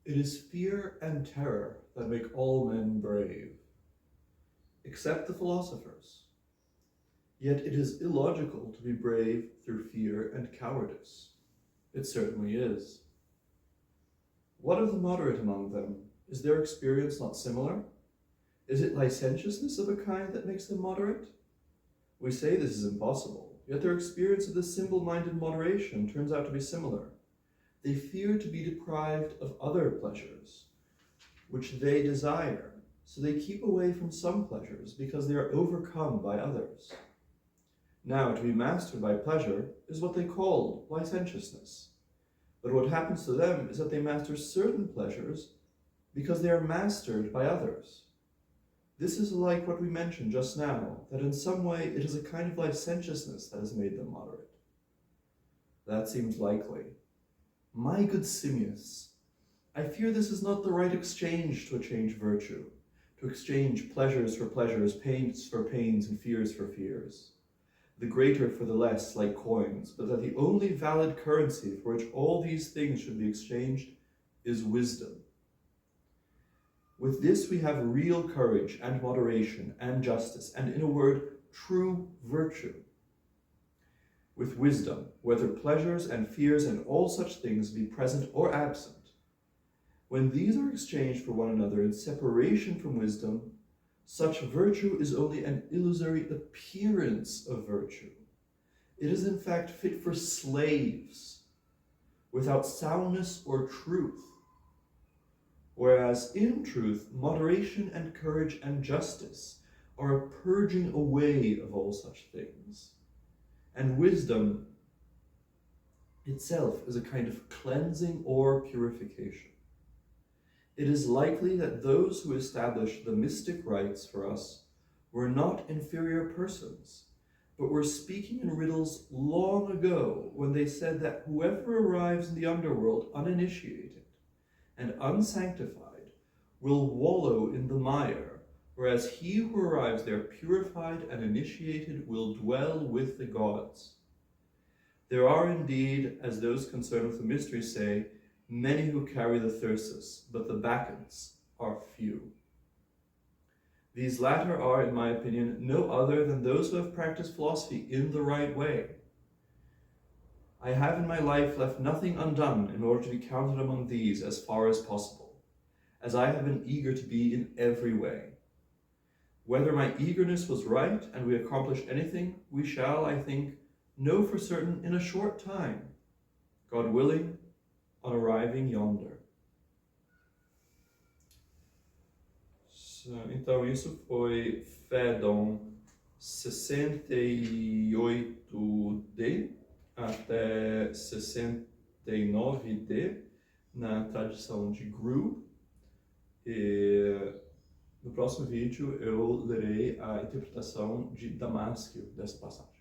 It is fear and terror that make all men brave, except the philosophers. Yet it is illogical to be brave through fear and cowardice. It certainly is. What of the moderate among them? Is their experience not similar? Is it licentiousness of a kind that makes them moderate? We say this is impossible, yet their experience of this simple-minded moderation turns out to be similar. They fear to be deprived of other pleasures, which they desire, so they keep away from some pleasures because they are overcome by others. Now, to be mastered by pleasure is what they call licentiousness. But what happens to them is that they master certain pleasures because they are mastered by others. This is like what we mentioned just now, that in some way it is a kind of licentiousness that has made them moderate. That seems likely. My good Simmias, I fear this is not the right exchange to exchange virtue, to exchange pleasures for pleasures, pains for pains, and fears for fears. The greater for the less, like coins, but that the only valid currency for which all these things should be exchanged is wisdom. With this we have real courage and moderation and justice, and in a word, true virtue. With wisdom, whether pleasures and fears and all such things be present or absent, when these are exchanged for one another in separation from wisdom, such virtue is only an illusory appearance of virtue. It is in fact fit for slaves, without soundness or truth. Whereas in truth, moderation and courage and justice are a purging away of all such things. And wisdom itself is a kind of cleansing or purification. It is likely that those who established the mystic rites for us were not inferior persons, but were speaking in riddles long ago when they said that whoever arrives in the underworld uninitiated and unsanctified will wallow in the mire, whereas he who arrives there purified and initiated will dwell with the gods. There are indeed, as those concerned with the mystery say, many who carry the thyrsus, but the Bacchants are few. These latter are, in my opinion, no other than those who have practiced philosophy in the right way. I have in my life left nothing undone in order to be counted among these as far as possible, as I have been eager to be in every way. Whether my eagerness was right and we accomplished anything, we shall, I think, know for certain in a short time, God willing, on arriving yonder. Então isso foi Fédon 68D até 69D, na tradição de Grew. E no próximo vídeo eu lerei a interpretação de Damásquio dessa passagem.